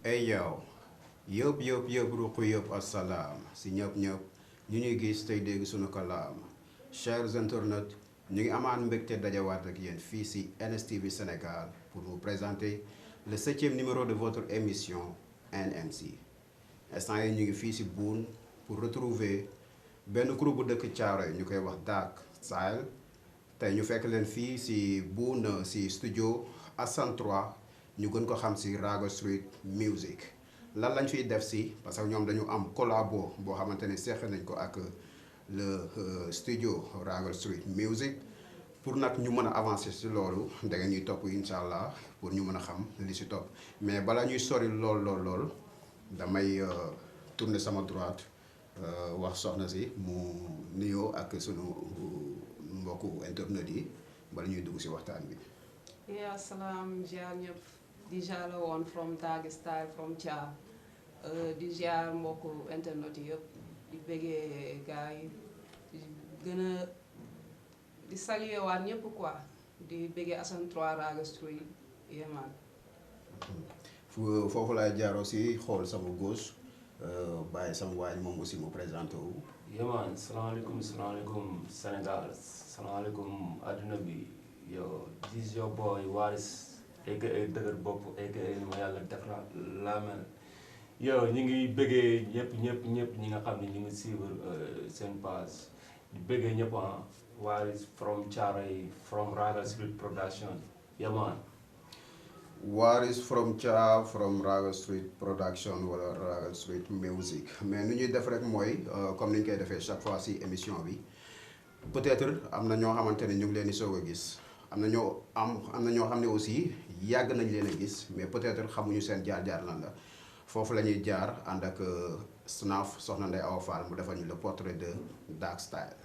Hey yow yëpp ruq yëpp assalaam si ñëpp ñu ñuy gis tey dégg sunu kalaam chers internautes ñu ngi amaan mbégte dajawaat ak yéen fii si NSTV Sénégal pour vous présenter le 7e numéro de votre émission NMC instant yi ñu ngi fii si Boune pour retrouver benn groupe bu dëkk Thiaroye ñu koy wax Dark Style tey ñu fekk leen fii si Boune si studio Assane 3 ñu gën ko xam si Raga Street Music lan lañ fiy def si parce que ñoom dañu am collabo boo xamante ne seq nañ ko ak le studio Raga Street Music pour nag ñu mën a avancer si loolu da nga ñuy topp incha allah pour ñu mën a xam li si topp mais bala ñuy sori lool damay tourner sama droite wax soxna si mu nuyoo ak sunu mbokku internet yi bala ñuy dugg si waxtaan bi. Yeah, salam ziar ñëpp di ziar la woon from Dark Style from Thia di ziar mbokku internet yi yëpp di bëggee gars yi di gën a di saluer waat ñëpp quoi di bëggee Assane 3 Raga Street yemaan foofu laay jaaroo si xool sama gauche bàyyi sama waay moom aussi mu présenté wu. yemaan salaamaaleykum Sénégal salaamaaleykum adduna bi. Yo, this is your boy Waris aka dëgër bopp aka ni ma yàlla def la mel yo ñu ngi bëggee ñëpp ñi nga xam ne ñu ngi suivre seen page di bëggee ñëpp Waris from Thiaroye from Raga Street Production man. Waris from Thia from Raga Street Production wala Raga Street Music mais nu ñuy def rek mooy comme ni ñu koy defee chaque fois si émission bi peut-être am na ñoo xamante ne ñu ngi leen di soog a gis. am na ñoo xam ne aussi yàgg nañ leen a gis mais peut-être xamuñu seen jaar-jaar lan la foofu la ñuy jaar ànd ak Snaf soxna Ndeye Awa Fall mu defal ñu le portrait de Dark Style.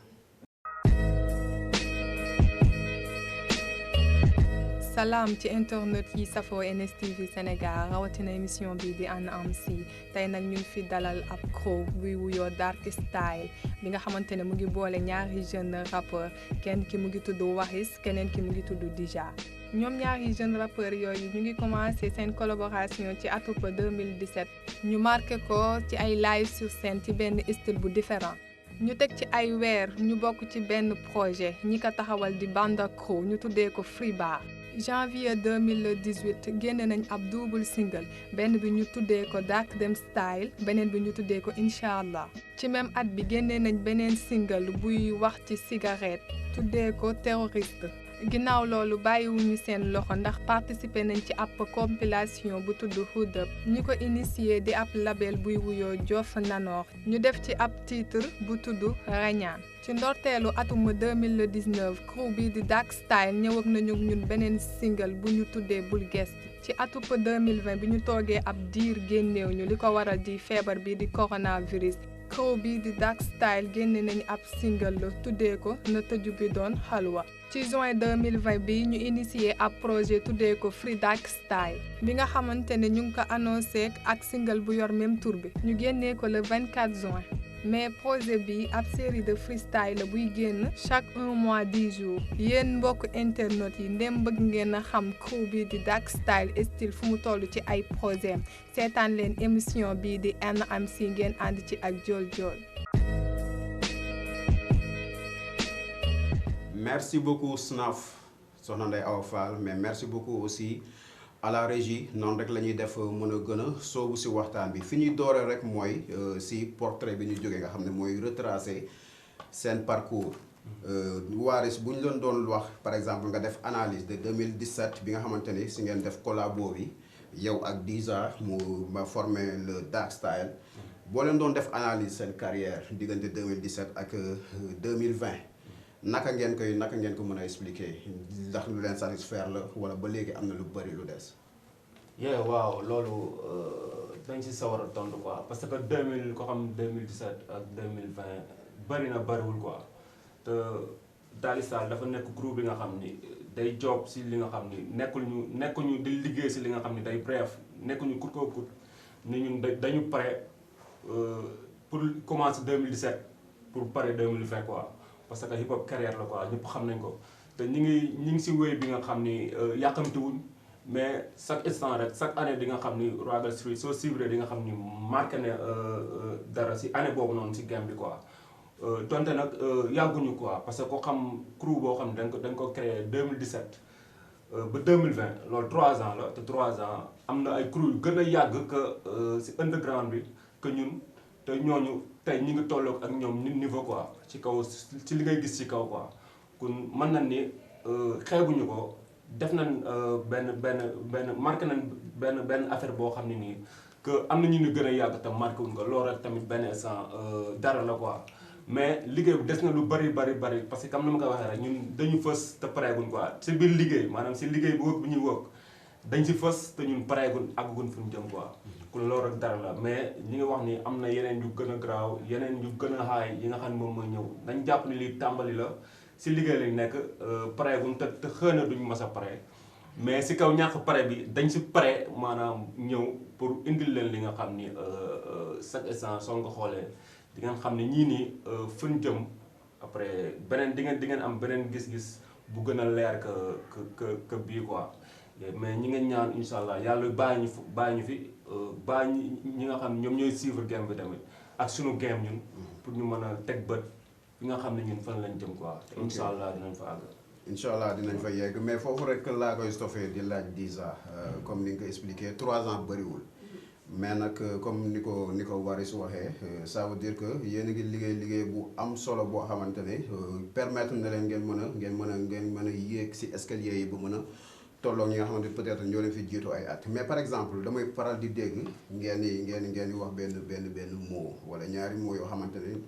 salaam ci internet yi safoo NSTV Sénégal rawatina émission bi di NMC tey nag ñu ngi fi dalal ab crew buy wuyoo Dark Style bi nga xamante ne mu ngi boole ñaari jeune rappeur kenn ki mu ngi tudd Waris keneen ki mu ngi tudd Dija ñoom ñaari jeune rappeur yooyu ñu ngi commencé seen collaboration ci atub 2017 ñu marqué ko ci ay live sur scène ci benn style bu différent ñu teg ci ay weer ñu bokk ci benn projet ñi ko taxawal di Banda Crew ñu tuddee ko Free Bar janvier 2018 génne nañ ab double single benn bi ñu tuddee ko Dark Dem Style beneen bi ñu tuddee ko Inch'Allah ci même at bi génne nañ beneen single buy wax ci cigarette tuddee ko Terroriste ginnaaw loolu bàyyiwuñu seen loxo ndax participer nañ ci ab compilation bu tudd Hood Up ñi ko initié di ab label buy wuyoo Jof Nanor ñu def ci ab titre bu tudd Rañaan ci ndorteelu atum 2019 crew bi di Dark Style ñëw ak nañu ñun beneen single bu ñu tuddee Bul Gest ci atum 2020 bi ñu toogee ab diir génneew ñu li ko waral di feebar bi di coronavirus crew bi di Dark Style génne nañu ab single la tuddee ko na tëju bi doon xalwa ci juin 2020 bi ñu initié ab projet tuddee ko Free Dark Style bi nga xamante ne ñu ngi ko annoncé ak single bu yor même tur bi ñu génnee ko le 24 juin mais projet bi ab série de freestyle la buy génn chaque 1 mois 10 jours yéen mbokk internet yi ndem bëgg ngeen a xam crew bi di Dark Style style fu mu toll ci ay projet seetaan leen émission bi di NMC ngeen ànd ci ak Jol. Merci beaucoup Snaf soxna Ndeye Awa Fall mais merci beaucoup aussi à la régie noonu rek la ñuy def mën a gën a soobu si waxtaan bi fi ñuy dooree rek mooy si portrait bi ñu jógee nga xam ne mooy retracer seen parcours Waris bu ñu leen doon wax par exemple nga def analyse de 2017 bi nga xamante ni si ngeen def collabo bi yow ak Dija mu ma formé le Dark Style boo leen doon def analyse seen carrière diggante 2017 ak 2020 naka ngeen ko mën a expliquer ndax lu leen satisfaire la wala ba léegi am na lu bari lu des. waaw loolu dañ si sawar a tontu quoi parce que 2000 ko xam 2017 ak 2020 bari na bariwul quoi te Dark Style dafa nekk groupe bi nga xam ni day job si li nga xam ni nekkuñu di liggéey si li nga xam ni day bref nekkuñu kut koo kut ni ñun dañu pare pour commencer 2017 pour pare 2020 quoi. parce que hip hop carrière la quoi ñëpp xam nañ ko te ñi ngi si wéy bi nga xam ni yàqamtiwuñ mais chaque instant rek chaque année di nga xam ni Royal Street soo suivre di nga xam ni marqué ne dara si année boobu noonu si game bi quoi donte nag yàgguñu quoi parce que ko xam crew boo xam ne dañ ko créé 2017 ba 2020 loolu 3 ans la te 3 ans am na ay crew yu gën a yàgg que si underground bi que ñun te ñooñu tey ñi ngi tolloog ak ñoom niveau quoi ci kaw ci li ngay gis ci kaw quoi kon mën nañ ni xeebuñu ko def nañ benn marqué nañ benn affaire boo xam ne nii que am na ñu ni gën a yàgg te marqué wuñ ko loolu rek tamit benn instant dara la quoi mais liggéey bi des na lu bari parce que comme ni ma ko waxee rek ñun dañu fës te pareeguñ quoi si biir liggéey maanaam si liggéey bu wëg bu ñuy wëg dañ si fës te ñun pareeguñ àgguñ fu ñu jëm quoi kon loolu rek dara la mais ñi nga wax ni am na yeneen yu gën a garaaw yeneen yu gën a xaay yi nga xam ne moom mooy ñëw dañ jàpp ni lii tàmbali la si liggéey lañ nekk pareeguñ te xëy na duñ mas a pare mais si kaw ñàkk pare bi dañ si pare maanaam ñëw pour indil leen li nga xam ni chaque instant soo nga xoolee di ngeen xam ne ñii nii fuñ jëm après beneen di ngeen am beneen gis-gis bu gën a leer que bii quoi mais ñi ngeen ñaan incha allah yàlla bàyyi ñu fi bàyyi ñi nga xam ne ñoom ñooy suivre game bi tamit ak sunu game ñun pour ñu mën a teg bët fi nga xam ne ñun fan lañ jëm quoi te incha allah dinañ fa àgg. incha allah dinañ fa yegg mais foofu rek laa koy stofee di laaj 10 ans comme ni nga ko expliqué 3 ans bëriwul. mais nag comme ni ko Waris waxee ça veut dire que yéen a ngi liggéey bu am solo boo xamante ne permettre na leen ngeen mën a yéeg ci escalier yi ba mën a tolloo ñi nga xamante peut-être ñoo leen fi jiitu ay at mais par exemple damay faral di dégg ngeen di wax benn mot wala ñaari mots yoo xamante ne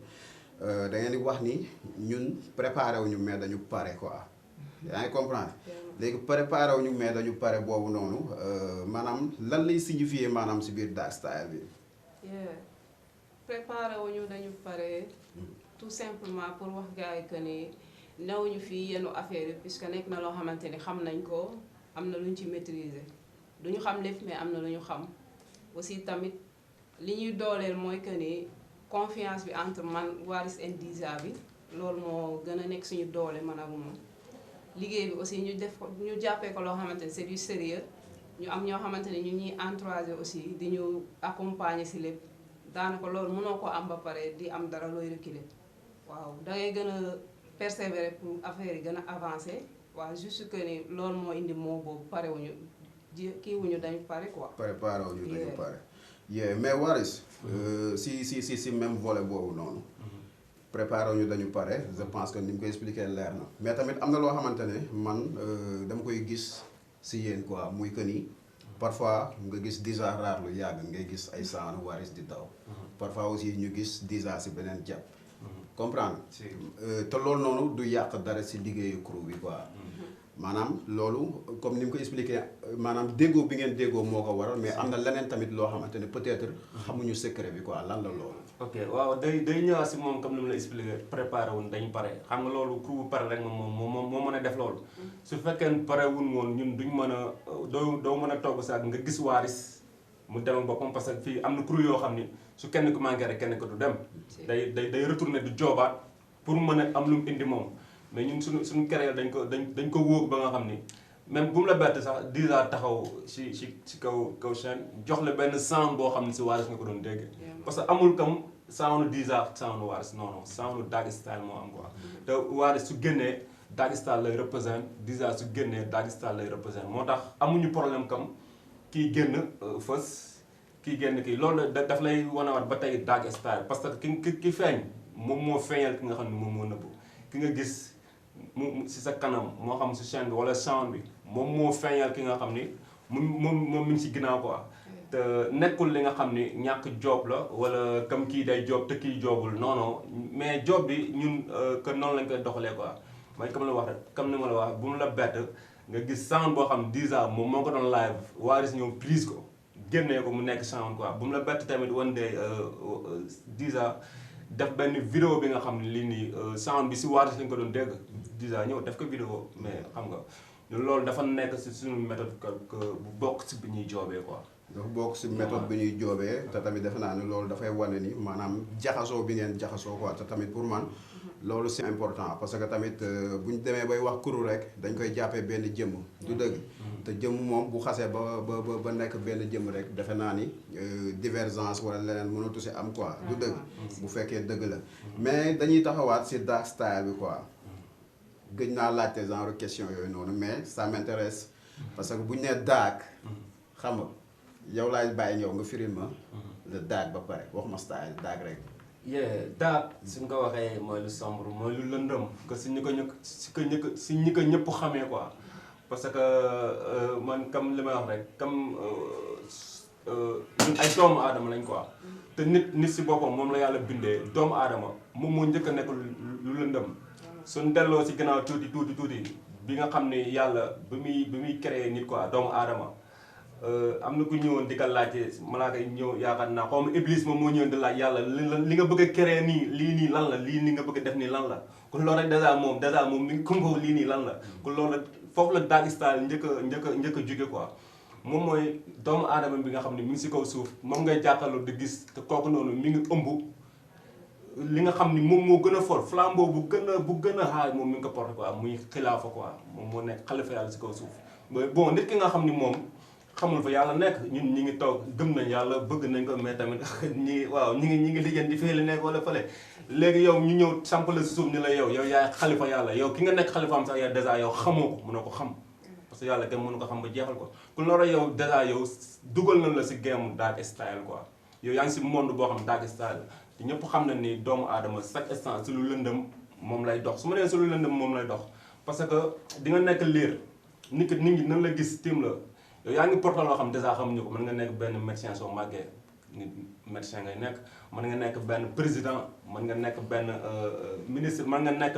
da ngeen di wax ni ñun préparé wuñu mais dañu pare quoi yaa ngi comprendre léegi préparé wuñu mais dañu pare boobu noonu maanaam lan lay signifier maanaam si biir Dark Style bi. préparé wuñu dañu pare tout simplement pour wax gars yi que ni newuñu fii yenn affaire yi puisque nekk na loo xamante ni xam nañ ko am na lu ñu ci maîtriser duñu xam lépp mais am na lu ñu xam aussi tamit li ñuy dooleel mooy que ni confiance bi entre man Waris and Diza bi loolu moo gën a nekk suñu doole man ak moom. liggéey bi aussi ñu def ko ñu jàppee ko loo xamante ni c'est du sérieux ñu am ñoo xamante ni ñu ñuy encourager aussi di ñu accompagner ci lépp daanaka loolu mënoo ko am ba pare di am dara looy reculer waaw dangay gën a persévérer pour affaire yi gën a avancer waaw juste que ni loolu moo indi moo boobu pare wuñu kii wuñu dañu pare quoi. préparé wuñu dañu pare. mais Waris si même volet boobu noonu. préparé ñu dañu pare je pense que ni mu koy expliquer leer na mais tamit am na loo xamante ne man dama koy gis si yéen quoi muy que ni parfois nga gis Diza raar lu yàgg ngay gis ay saanu Waris di daw. parfois aussi ñu gis Diza si beneen jàpp. comprendre te loolu noonu du yàq dara si liggéeyu crew bi quoi. maanaam loolu comme ni mu ko expliqué maanaam déggoo bi ngeen déggoo moo ko waral mais am na leneen tamit loo xamante ne peut-être xamuñu secret bi quoi lan la loolu. ok waaw day ñëwaat si moom comme ni mu la expliqué préparé wuñ dañ pare xam nga loolu crew bu pare rek moom moo mën a def loolu. su fekkee pare wuñ woon ñun duñ mën a doo mën a togg sax nga gis Waris mu demal boppam parce que fii am na crew yoo xam ni su kenn ku manqué rek kenn ko du dem. day retourné du joobaat pour mën a am lu mu indi moom. mais ñun suñu carrière dañ ko wóog ba nga xam ni même bu mu la bett sax Diza taxaw ci kaw chaîne jox la benn sound boo xam ne si Waris nga ko doon dégg. parce que amul comme sound Diza sound Waris non sound Dark Style moo am quoi. te Waris su génnee Dark Style lay représente Diza su génnee Dark Style lay représente moo tax amuñu problème comme kii génn fës kii génn kii loolu daf lay wanawaat ba tey Dark Style parce que ki feeñ moom moo feeñal ki nga xam ne moom moo nëbbu ki nga gis. mu si sa kanam moo xam si chaîne bi wala sound bi moom moo feeñal ki nga xam ni moom mi ngi si ginnaaw quoi te nekkul li nga xam ni ñàkk job la wala comme kii day job te kii jobul non mais job bi ñun que noonu lañ koy doxalee quoi mooy comme la wax rek comme ni ma la wax bu mu la bett nga gis sound boo xam Diza moom moo ko doon live Waris ñëw prise ko génnee ko mu nekk sound quoi bu mu la bett tamit one day Diza def benn vidéo bi nga xam ne lii nii sound bi si Waris lañ ko doon dégg Diza ñëw def ko vidéo mais xam nga loolu dafa nekk si suñu méthode que bu bokk si bi ñuy joobee quoi. dafa bokk si méthode bi ñuy joobee te tamit defe naa ne loolu dafay wane ni maanaam jaxasoo bi ngeen jaxasoo quoi te tamit pour man loolu c'est important parce que tamit bu ñu demee bay wax kuru rek dañ koy jàppee benn jëmm du dëgg te jëmm moom bu xasee ba nekk benn jëmm rek defe naa ni divergence wala leneen mënatu si am quoi du dëgg bu fekkee dëgg la mais dañuy taxawaat si dark style bi quoi gëj naa laajte genre question yooyu noonu mais ça m'intéresse parce que bu ñu nee dark xam nga yow laay bàyyi yow nga firil ma le dark ba pare wax ma style dark rek dark suñ ko waxee mooy lu sombre mooy lu lëndëm que si ñi ko ñëpp xamee quoi parce que man comme li may wax rek comme ñun ay doomu aadama lañ quoi te nit si boppam moom la yàlla bindee doomu aadama moom moo njëkk a nekk lu lëndëm suñ delloo si gannaaw tuuti bi nga xam ne yàlla bi muy créé nit quoi doomu aadama am na ku ñëwoon di ko laajte malaaka yi ñëw yaakaar naa xaw ma Iblis moom moo ñëwoon di laaj yàlla li nga bëgg a créé nii lii nii lan la lii ni nga bëgg a def nii lan la kon loolu rek dèjà moom mi ngi kumbaw lii nii lan la kon loolu foofu la dark style njëkk a jóge quoi moom mooy doomu aadama bi nga xam ne mi ngi si kaw suuf moom ngay jàkkaarloo di gis te kooku noonu mi ngi ëmb li nga xam ni moom moo gën a fort flambeau bu gën a xaay moom mi ngi ko porté quoi muy xilaafa quoi moom moo nekk xalifa yàlla si kaw suuf bon nit ki nga xam ni moom xamul fa yàlla nekk ñun ñi ngi toog gëm nañ yàlla bëgg nañ ko mais tamit ñi ngi lijjanti di fee li nekk wala fële léegi yow ñu ñëw samp la si suuf ni la yow yaay xalifa yàlla yow ki nga nekk xalifaam sax yow dèjà yow xamoo ko mënoo ko xam parce que yàlla kenn mënu ko xam ba jeexal ko kon loolu yow dèjà yow dugal nañ la si game dark style quoi yow yaa ngi si monde boo xam dark style te ñëpp xam na ni doomu aadama chaque instant si lu lëndëm moom lay dox su ma nee si lu lëndëm moom lay dox parce que di nga nekk liir nit ñi nan la gis tiim la yow yaa ngi porté loo xam dèjà xamuñu ko mën nga nekk benn médecin soo màggee nit médecin ngay nekk mën nga nekk benn président mën nga nekk benn ministre mën nga nekk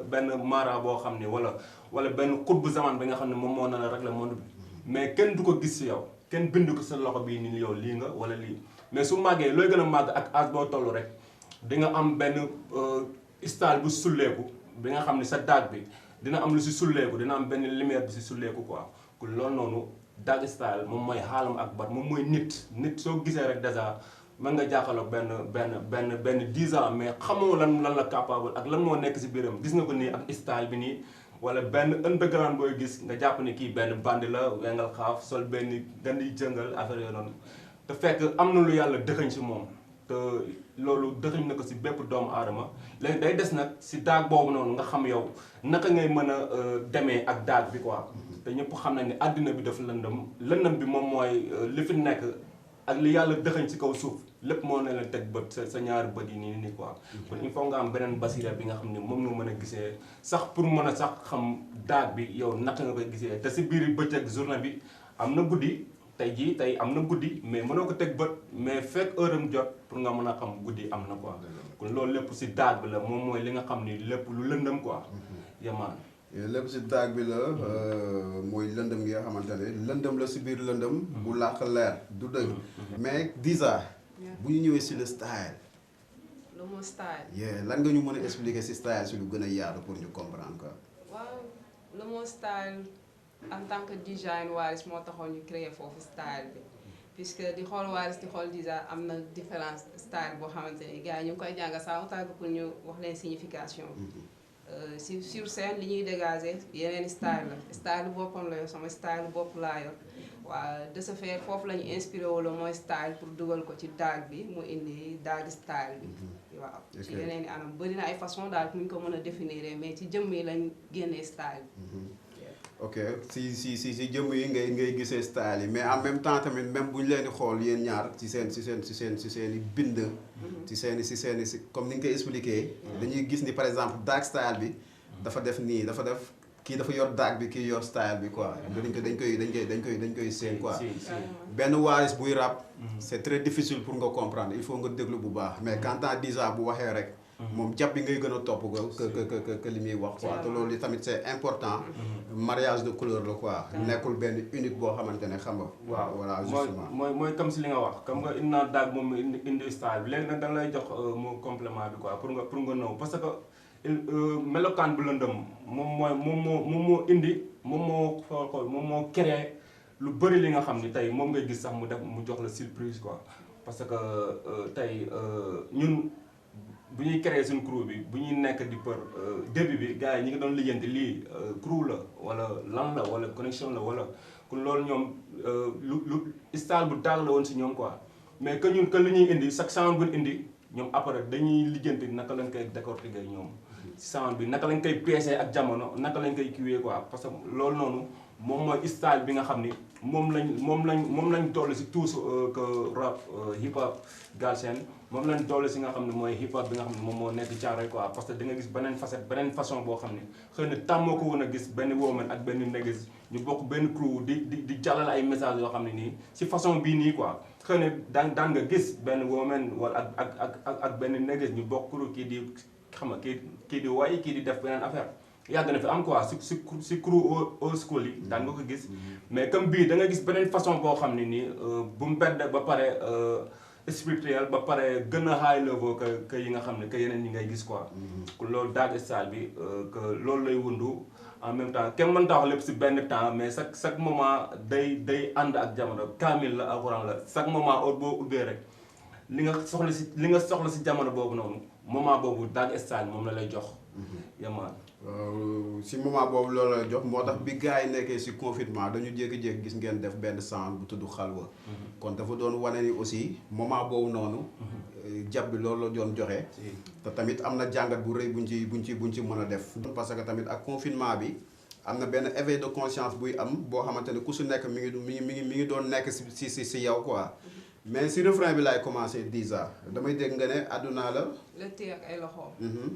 benn mara boo xam ni wala benn xutbu zaman bi nga xam ne moom moo na la régler monde bi mais kenn du ko gis si yow kenn bind ko sa loxo bii ni yow lii nga wala lii mais su màggee looy gën a màgg ak âge boo toll rek di nga am benn style bu sulleeku bi nga xam ne sa daag bi dina am lu si sulleeku dina am benn lumière bi si sulleeku quoi kon loolu noonu dark style moom mooy xaalam ak bat moom mooy nit soo gisee rek dèjà mën nga jàkkaarloog benn 10 ans mais xamoo lan la capable ak lan moo nekk si biiram gis nga ko nii ak style bi nii wala benn underground booy gis nga jàpp ne kii benn bandi la wengal xaaf sol benn gandi jëngal affaire yooyu noonu te fekk am na lu yàlla dëxëñ si moom te loolu dëxëñ na ko si bépp doomu aadama léegi day des nag si daag boobu noonu nga xam yow naka ngay mën a demee ak daag bi quoi te ñëpp xam nañ ne àddina bi dafa lëndëm bi moom mooy li fi nekk ak li yàlla dëxëñ si kaw suuf lépp moo ne la teg bët sa ñaari bët yi nii quoi kon il faut nga am beneen basira bi nga xam ne moom nga mën a gisee sax pour mën a sax xam daag bi yow naka nga koy gisee te si biir bëccëg journée bi am na guddi tey am na guddi mais mënoo ko teg bët mais fekk heure am jot pour nga mën a xam guddi am na quoi kon loolu lépp si daag bi la moom mooy li nga xam ni lépp lu lëndëm quoi yamaan lépp si daag bi la mooy lëndëm gi nga xamante ne lëndëm la si biir lëndëm bu làq leer du dëgg mais Diza bu ñu ñëwee si le style le mot style lan nga ñu mën a expliquer si style si lu gën a yaatu pour ñu comprendre quoi waaw le mot style en tant que design Waris moo taxoon ñu créer foofu style bi puisque di xool Waris di xool Diza am na différence style boo xamante ni gars yi ñu ngi koy jàng saa mu tàgg pour ñu wax leen signification sur scène li ñuy dégager yeneen style boppam la yor sama style bopp laa yor waaw de ce fait foofu la ñu inspiré wala mooy style pour dugal ko ci daag bi mu indi daag style bi waaw ci yeneen i anam bëri na ay façon daal ñu ko mën a définir mais ci jëmm yi lañ génnee style bi ok si jëmm yi ngay gisee style yi mais en même temps tamit même bu ñu leen di xool yéen ñaar ci seen i bind ci seen i comme ni nga koy expliqué dañuy gis ni par exemple dark style bi dafa def nii dafa def kii dafa yor dark bi kii yor style bi quoi dañ koy seen quoi benn Waris buy rap c'est très difficile pour nga comprendre il faut nga déglu bu baax mais quand Diza bu waxee rek moom jàpp bi ngay gën a topp que li muy wax quoi te loolu tamit c'est important mariage de couleur la quoi nekkul benn unique boo xamante ne xam nga waaw voilà justement mooy comme si li nga wax comme nga indi naa daag moom indi style bi léegi nag da lay jox moo complément bi quoi pour nga nëw parce que melokaan bu lëndëm moom moo indi moom moo créé lu bëri li nga xam ni tey moom ngay gis sax mu jox la surprise quoi parce que tey ñun bu ñuy créer suñu crew bi bu ñuy nekk di për début bi gars yi ñi ngi doon lijjanti lii crew la wala lan la wala connexion la wala kon loolu ñoom lu style bu daag la woon si ñoom quoi mais que ñun que li ñuy indi chaque sound bu ñu indi ñoom après dañuy lijjanti naka lañ koy décortiquer ñoom si sound bi naka lañ koy peesee ak jamono naka lañ koy kiiwee quoi parce que loolu noonu moom mooy style bi nga xam ni moom lañ toll si tous que rap hip hop Galsen moom lañ toll si nga xam ne mooy hip hop bi nga xam ne moom moo nekk Thiaroye quoi parce que da nga gis beneen facette beneen façon boo xam ne xëy na tàmmoo ko woon a gis benn woman ak benn niggas ñu bokk benn crew di jàllale ay message yoo xam ne nii si façon bii nii quoi xëy na daan nga gis benn woman wala ak benn niggas ñu bokk crew kii di xam nga kii di way kii di def beneen affaire yàgg na fi am quoi si crew old school yi daan nga ko gis mais comme bii da nga gis beneen façon boo xam ne nii bu mbedd ba pare spirituel ba pare gën a high level que yi nga xam ne que yeneen ñi ngay gis quoi loolu Dark Style bi que loolu lay wundu en même temps kenn mën taa wax lépp si benn temps mais chaque moment day ànd ak jamono kaamil la alxuraan la chaque moment heure boo ubbee rek li nga soxla si jamono boobu noonu moment boobu Dark Style moom la lay jox yamaan si moment boobu loolu la jox moo tax bi gars yi nekkee si confinement dañu jékki-jékki gis ngeen def benn sound bu tudd xalwa kon dafa doon wane ni aussi moment boobu noonu jàpp bi loolu la doon joxe te tamit am na jàngat bu rëy buñ ci mën a def parce que tamit ak confinement bi am na benn éveil de conscience buy am boo xamante ne ku su nekk mi ngi doon nekk si yow quoi mais si refrain bi laay commencé Diza damay dégg nga ne àdduna la téye ak ay loxoom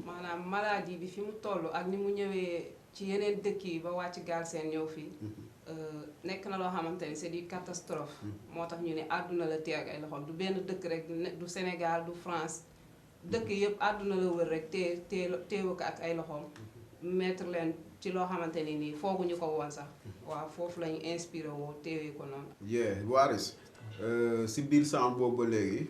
maanaam maladie bi fi mu toll ak ni mu ñëwee ci yeneen dëkk yi ba wàcc Galsen ñëw fii nekk na loo xamante ne c'est du catastrophe moo tax ñu ne àdduna la téye ak ay loxoom du benn dëkk rek du Sénégal du France dëkk yëpp àdduna la wër rek téewa ko ak ay loxoom mettre leen ci loo xamante ne nii fooguñu ko woon sax waaw foofu lañu inspiré woo téewee ko noonu Waris si biir sound boobu ba léegi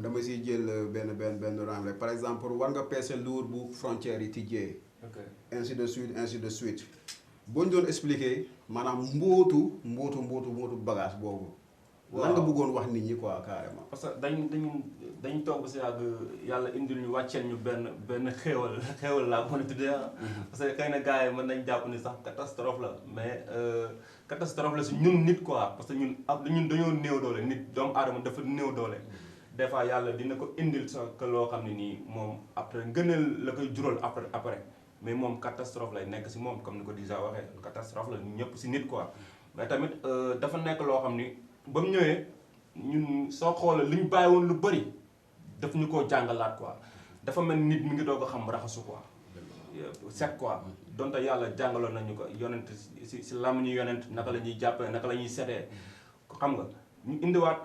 dama siy jël benn rang rek par exemple war nga peese lourd bu frontière yi tijjee ainsi de suite boo ñu doon expliquer maanaam mbóotu bagage boobu lan nga bëggoon wax nit ñi quoi carrément parce que dañ toog si yàgg yàlla indil ñu wàcceel ñu benn xéewal laa ko mën a tuddee parce que xëy na gars yi mën nañ jàpp ni sax catastrophe la mais catastrophe la si ñun nit quoi parce que ñun dañoo néew doole nit doomu aadama dafa néew doole des fois yàlla dina ko indil sax que loo xam ne nii moom après ngëneel la koy jural après mais moom catastrophe lay nekk si moom comme ni ko déjà waxee catastrophe la ñëpp si nit quoi mais tamit dafa nekk loo xam ni ba mu ñëwee ñun soo xoolee li ñu bàyyi woon lu bëri daf ñu koo jàngalaat quoi dafa mel nit mi ngi doog a xam raxasu quoi set quoi donte yàlla jàngaloon nañu ko yonent si lam ñu yonent naka la ñuy jàppee naka la ñuy setee xam nga ñu indiwaat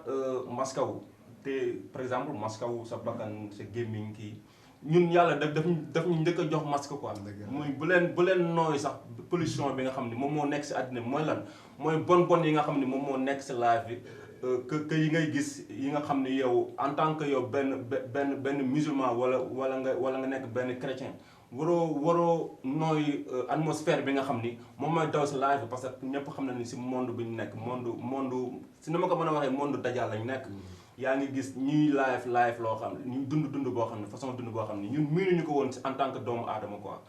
maskawu te par exemple maskawu sa bakkan sa gémmiñ kii ñun yàlla daf ñu njëkk a jox masque quoi muy bu leen nooy sax pollution bi nga xam ne moom moo nekk si àddina bi mooy lan mooy bon yi nga xam ne moom moo nekk si live bi que yi ngay gis yi nga xam ne yow en tant que yow benn musulman wala nga nekk benn chrétien waroo nooy atmosphère bi nga xam ni moom mooy daw si live bi parce que ñëpp xam na ni si monde bi ñu nekk monde si ni ma ko mën a waxee monde dajal lañu nekk yaa ngi gis ñuy live loo xam ne ñuy dund boo xam ne façon dund boo xam ne ñun miinuñu ko woon si en tant que doomu aadama quoi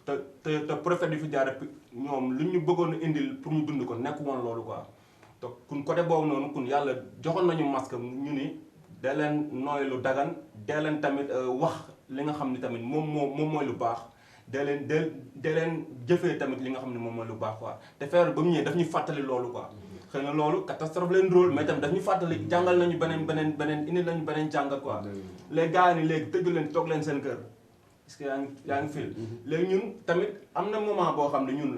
te prophète yi fi jaar ñoom lu ñu bëggoon a indil pour ñu dund ko nekk woon loolu quoi te kun côté boobu noonu kun yàlla joxoon nañu masque ñu ni dee leen nooy lu dagan dee leen tamit wax li nga xam ne tamit moom mooy lu baax dee leen jëfee tamit li nga xam ne moom mooy lu baax quoi te feebar ba mu ñëwee daf ñuy fàttali loolu quoi xëy na loolu catastrophe leen drôle mais tamit daf ñu fàttali jàngal nañu beneen indi nañu beneen jàngat quoi les gars ni léegi tëju leen toog leen seen kër est-ce que yaa ngi fil léegi ñun tamit am na moment boo xam ne ñun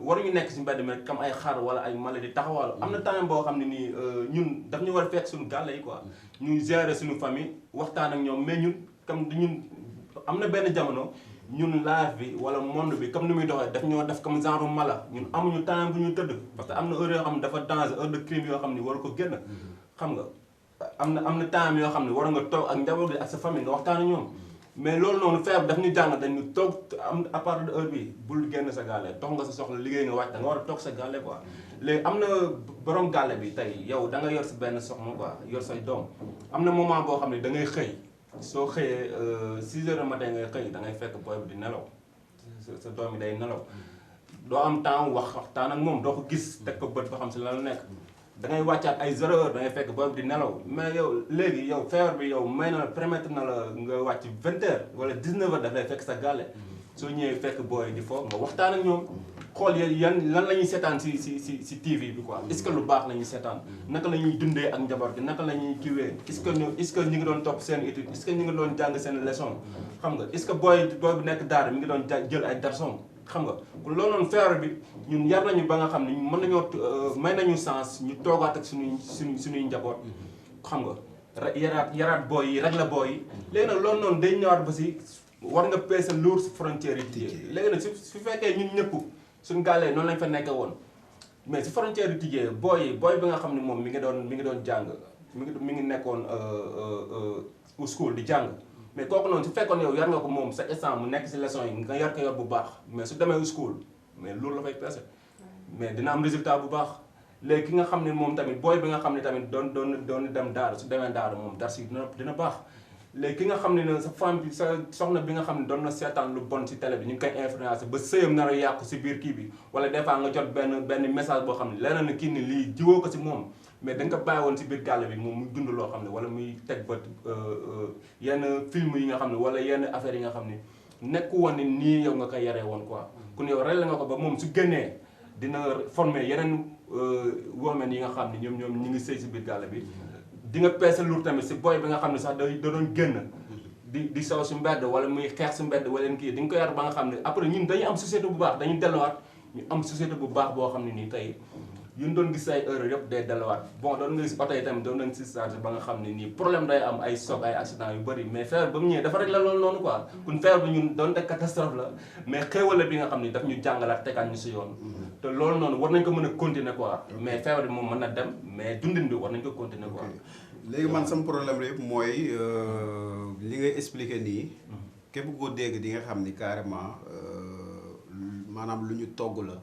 waruñu nekk si mbedd mi rek comme ay xar wala ay maladie taxawal am na temps boo xam ne nii ñun daf ñu war a fekk suñu gàlle yi quoi ñuy gérer suñu famille waxtaan ak ñoom mais ñun comme ñun am na benn jamono ñun live bi wala monde bi comme ni muy doxee daf ñoo def comme genre mala ñun amuñu temps bu ñu tëdd parce que am na heure yoo xam ne dafa danger heure de crime yoo xam ne war ko génn xam nga am na temps yoo xam ne war nga toog ak njaboot gi ak sa famille nga waxtaan ak ñoom mais loolu noonu feebar daf ñu jàng dañu toog am à part de heure bi bul génn sa gàlle toog nga sa soxla liggéey nga wàcc da nga war a toog sa gàlle quoi léegi am na borom gàlle bi tey yow da nga yor si benn soxna quoi yor say doom am na moment boo xam ne da ngay xëy soo xëyee 6 heures du matin ngay xëy da ngay fekk booy bi di nelaw sa doom yi day nelaw doo am temps waxtaan ak moom doo ko gis teg ko bët ba xam si lan la nekk da ngay wàccaat ay 0 heure da ngay fekk booy bi di nelaw mais yow léegi yow feebar bi yow may na la permettre na la nga wàcc 20 heures wala 19 heures daf lay fekk sa gàlle soo ñëwee fekk booy di fo nga waxtaan ak ñoom xool yan lan la ñuy seetaan si TV bi quoi est-ce que lu baax la ñuy seetaan naka la ñuy dundee ak njaboot gi naka la ñuy kiwee est-ce que ñu ngi doon topp seen étude est-ce que ñu ngi doon jàng seen leçon xam nga est-ce que booy bu nekk daara mi ngi doon jël ay darson xam nga loolu noonu feebar bi ñun yar nañu ba nga xam ne mën nañoo may nañu sens ñu toogaat ak suñuy njaboot xam nga yaraat booy yi rek la booy yi léegi nag loolu noonu day ñëwaat ba si war nga peese lour si frontières yi tijjee léegi nag su fekkee ñun ñëpp suñu gàllee noonu lañ fa nekkee woon mais si frontière yi tijjee booy bi nga xam ne moom mi ngi doon jàng mi ngi nekkoon au school di jàng mais kooku noonu su fekkoon yow yar nga ko moom sa instant mu nekk si leçon yi nga yar ko yor bu baax mais su demee au school mais loolu la fay peese mais dina am résultat bu baax léegi ki nga xam ne moom tamit booy bi nga xam ne tamit doon dem daara su demee daara moom dar si dina baax léegi ki nga xam ne sa femme bi sa soxna bi nga xam ne doon na seetaan lu bon si télé bi ñu ngi koy influencé ba sëyam nar a yàqu si biir kii bi wala des fois nga jot benn message boo xam ne leneen na kii ni lii jiwoo ko si moom mais da nga ko bàyyi woon si biir gàlle bi moom muy dund loo xam ne wala muy teg bët yenn film yi nga xam ne wala yenn affaires yi nga xam ne nekku woon ni nii yow nga koy yaree woon quoi kon yow rel nga ko ba moom su génnee dina former yeneen women yi nga xam ne ñoom ñi ngi sëy si biir gàlle bi di nga peese lour tamit si boy bi nga xam ne sax da doon génn di saw si mbedd wala muy xeex si mbedd wala kii di nga ko yar ba nga xam ne après ñun dañuy am société bu baax dañuy delluwaat ñu am société bu baax boo xam ne nii tey yun doon gis ay erreur yëpp day delluwaat bon doon nga gis oto yi tamit doon nañ si chargé ba nga xam ne nii problème day am ay soog ay accident yu bëri mais feebar ba mu ñëwee dafa rek la loolu noonu quoi kon feebar bi ñun doon te catastrophe la mais xéewale bi nga xam ne daf ñu jàngalaat tegaat ñu si yoon te loolu noonu war nañ ko mën a continuer quoi mais feebar bi moom mën na dem mais dundin bi war nañ ko continuer quoi léegi man sama problème rek mooy li ngay expliqué nii képp koo dégg di nga xam ni carrément maanaam lu ñu togg la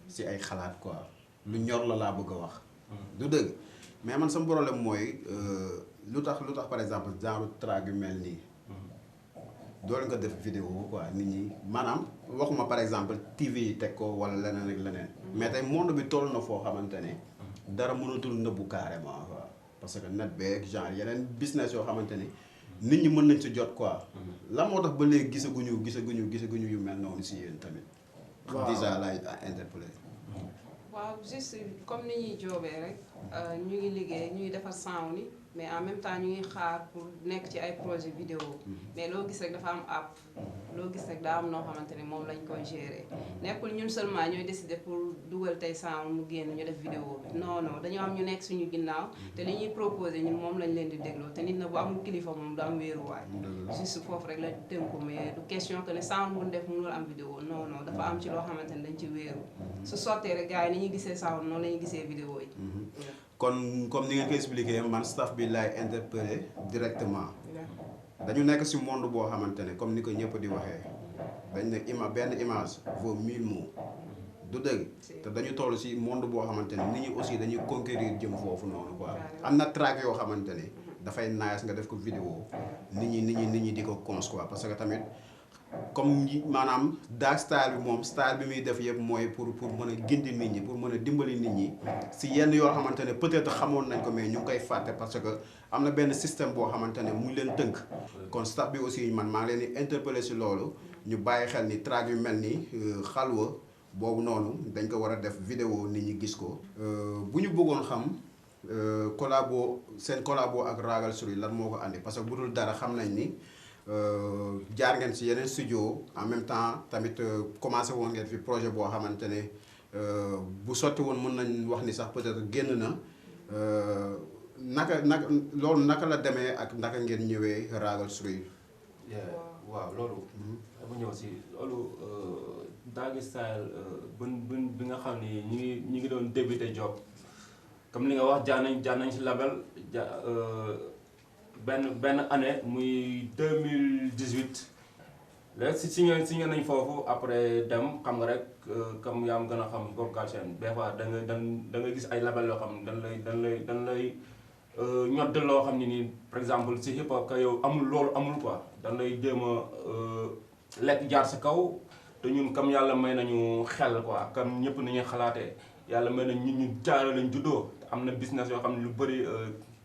si ay xalaat quoi lu ñor la laa bëgg a wax du dëgg mais man sama problème mooy lu tax par exemple genre track yu mel nii doole nga def vidéo quoi nit ñi maanaam waxuma par exemple TV yi teg ko wala leneen ak leneen mais tey monde bi toll na foo xamante ne dara mënatul nëbbu carrément quoi parce que net beeg genre yeneen business yoo xamante ni nit ñi mën nañ si jot quoi lan moo tax ba léegi gisaguñu yu mel noonu si yéen tamit déjà laay interpellé waaw juste comme ni ñuy joobee rek ñu ngi liggéey ñu ngi defar sound ni mais en même temps ñu ngi xaar pour nekk ci ay projet vidéo mais loo gis rek dafa am app loo gis rek daa am noo xamante ne moom lañ koy gérer nekkul ñun seulement ñooy décider pour dugal tey sound mu génn ñu def vidéo bi non dañoo am ñu nekk suñu ginnaaw te li ñuy proposé ñun moom lañ leen di dégloo te nit na bu amul kilifa moom du am wéeruwaay juste foofu rek la tënku mais du question que ne sound bu def mënul am vidéo non dafa am ci loo xamante ne dañ ci wéeru su sottee rek gars yi ni ñuy gisee sound noonu la ñuy gisee vidéo yi kon comme ni ngeen ko expliqué man staff bi laay interpellé directement dañu nekk ci monde boo xamante ne comme ni ko ñëpp di waxee dañ ne benn image vaut 1000 mots du dëgg te dañu toll ci monde boo xamante ne nit ñi aussi dañuy conquérir jëm foofu noonu quoi am na track yoo xamante ne dafay nice nga def ko vidéo nit ñi di ko cons quoi parce que tamit comme maanaam dark style bi moom style bi muy def yëpp mooy pour mën a gindi nit ñi pour mën a dimbali nit ñi si yenn yoo xamante ne peut-être xamoon nañ ko mais ñu ngi koy fàtte parce que am na benn système boo xamante ne mu ngi leen tënk kon staff bi aussi man maa ngi leen di interpeller si loolu ñu bàyyi xel ni track yu mel ni xalwa boobu noonu dañ ko war a def vidéo nit ñi gis ko bu ñu bëggoon xam seen collabo ak Ragal Suri lan moo ko andi parce que bu dul dara xam nañ ni jaar ngeen ci yeneen studio en même temps tamit commencé woon ngeen fi projet boo xamante ne bu sotti woon mën nañ wax ni sax peut-être génn na naka loolu naka la demee ak naka ngeen ñëwee Ragal Suri waaw loolu dama ñëw si loolu Daggy Style bi nga xam ni ñi ngi doon débuté job comme li nga wax jaar nañ si label benn année muy 2018 léegi signé nañ foofu après dem xam nga rek comme yaa am gën a xam Bob Galsen des fois da nga gis ay label yoo xam ne dañ ñodd loo xam ne nii par exemple si hip hop ka yow amul loolu amul quoi dañ lay jéem a lekk jaar sa kaw te ñun comme yàlla may nañu xel quoi comme ñëpp ni ñuy xalaatee yàlla may nañ ñun ñu jaara lañ juddoo am na business yoo xam ne lu bëri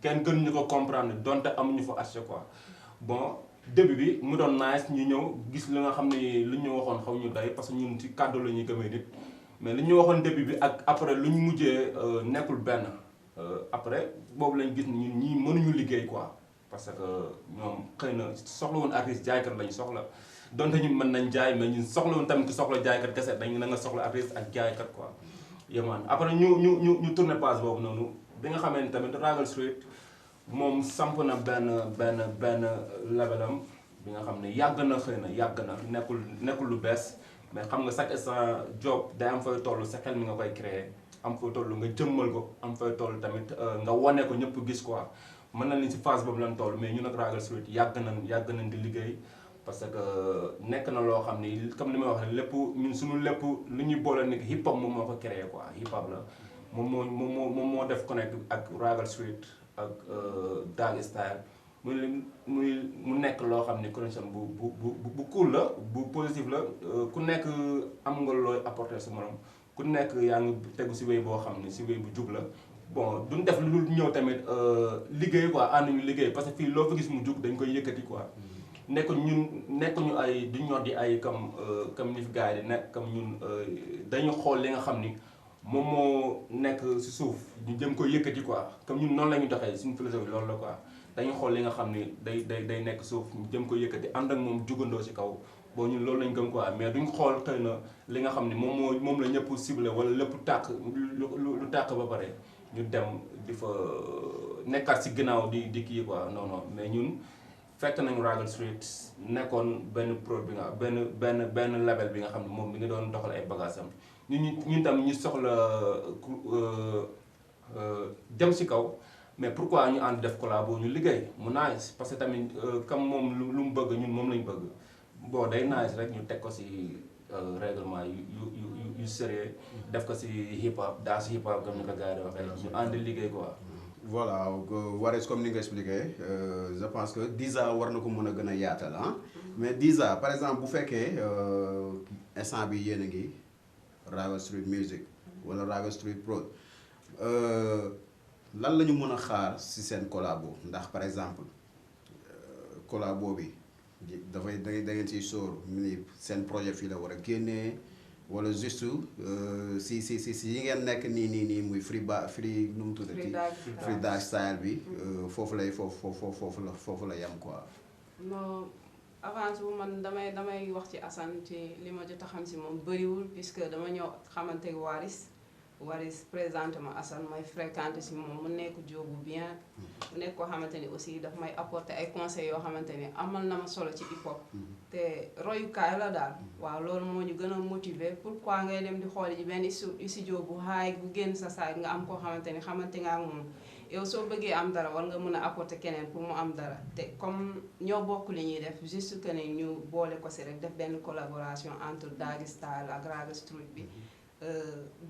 kenn gën ñu ko comprendre donte amuñu fa accès quoi bon début bi mu doon nice ñu ñëw gis li nga xam ne lu ñu waxoon xaw ñu day parce que ñun ci kàddu la ñuy gëmee nit mais li ñu waxoon début bi ak après lu ñu mujjee nekkul benn après boobu lañ gis ñun ñii mënuñu liggéey quoi parce que ñoom xëy na soxla woon artiste jaaykat lañ soxla donte ñun mën nañ jaay mais ñun soxla woon tamit ku soxla jaaykat kese dañ na nga soxla artiste ak jaaykat quoi yéemaan après ñu tourné page boobu noonu bi nga xamee ni tamit Ragal Street moom samp na benn levelam bi nga xam ne yàgg na xëy na yàgg na nekkul lu bees mais xam nga chaque instant job day am fay toll sa xel mi nga koy créer am fay toll nga jëmmal ko am fay toll tamit nga wane ko ñëpp gis quoi mën na ni si phase boobu lan toll mais ñun ak Ragal Street yàgg nañ di liggéey parce que nekk na loo xam ni comme li may wax lépp ñun suñu lépp lu ñuy boole nekk hip hop moom moo ko créé quoi hip hop la moom moo def connect ak Ragal Street ak Dag Style mu nekk loo xam ni connexion bu cool la bu positif la ku nekk am nga looy apporter sa morom ku nekk yaa ngi tegu si wéy boo xam ni si wéy bu jub la bon duñ def lu dul ñëw tamit liggéey quoi ànd ñu liggéey parce que fii loo fa gis mu jug dañ koy yëkkati quoi nekkuñu ay du ñor di ay comme ni fi gars yi di nekk comme ñun dañu xool li nga xam ni moom moo nekk si suuf ñu jëm koy yëkkati quoi comme ñun noonu la ñu doxee suñu philosophie loolu la quoi dañu xool li nga xam ni day nekk suuf ñu jëm koy yëkkati ànd ak moom jugandoo si kaw bon ñun loolu lañ gëm quoi mais duñ xool xëy na li nga xam ni moom la ñëpp ciblé wala lépp tàkk lu tàkk ba pare ñu dem di fa nekkaat si ginnaaw di kii quoi non mais ñun fekk nañu Ragal Street nekkoon benn produit bi nga benn label bi nga xam ne moom mi ngi doon doxal ay bagages am ñun tam ñu soxla jëm si kaw mais pourquoi ñu ànd def collabo ñu liggéey mu nice parce que tamit comme moom lu mu bëgg ñun moom lañu bëgg bon day nice rek ñu teg ko si règlement yu sérieux def ko si hip hop daa si hip hop comme ni ko gars yi waxee ñu ànd liggéey quoi. voilà Waris comme ni nga expliqué je pense que Diza war na ko mën a gën a yaatal ah mais Diza par exemple bu fekkee instant bi yéen a ngi Ragal Street Music wala Ragal Street Prod lan la ñu mën a xaar si seen collabo ndax par exemple collabo bi dafay da ngeen siy sóor ni seen projet fii la war a génnee wala juste si yi ngeen nekk nii muy free nu mu tuddati free Dag Style bi foofu la yem quoi. non avance bu man damay wax ci Assane ci li ma jot a xam si moom bëriwul puisque dama ñëw xamante Waris présenté ma Assane may fréquenté si moom mu nekk jóobu bien mu nekk koo xamante ni aussi daf may apporter ay conseils yoo xamante ni amal na ma solo ci hip hop te royukaay la daal waaw loolu moo ñu gën a motiver pourquoi ngay dem di xooli ji benn studio bu haay bu génn sa saay nga am koo xamante nga ak moom yow soo bëggee am dara war nga mën a apporter keneen pour mu am dara te comme ñoo bokk li ñuy def juste que ne ñu boole ko si rek def benn collaboration entre Dag Style ak Ragal Street bi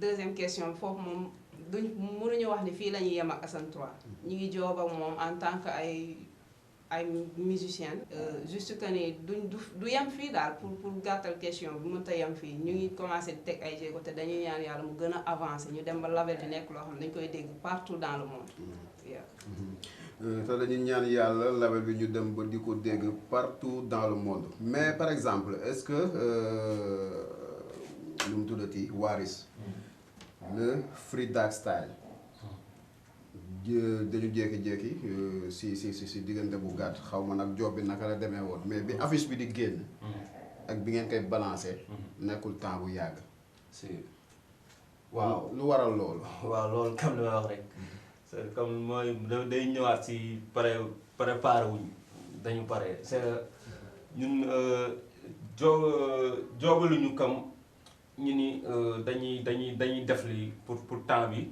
deuxième question foofu moom mënuñu wax ni fii la ñuy yem ak Assane 3 ñu ngi joob ak moom en tant que ay musicien juste que ni du yem fii daal pour gàttal question bi mënut a yem fii ñu ngi commencé di teg ay jéego te dañuy ñaan yàlla mu gën a avancé ñu dem ba label di nekk loo xam ne dañu koy dégg partout dans le monde. te dañuy ñaan yàlla label bi ñu dem ba di ko dégg partout dans le monde mais par exemple est-ce que lu mu tuddati Waris le free Dag Style dañu jékki-jékki si diggante bu gàtt xaw ma nag job bi naka la demee woon mais bi affiche bi di génn ak bi ngeen koy balancé nekkul temps bu yàgg si waaw lu waral loolu waaw loolu comme li ma wax rek c'est comme mooy day ñëwaat si préparé wuñ dañu pare c'est ñun joobaluñu comme ñu ni dañuy def lii pour temps bi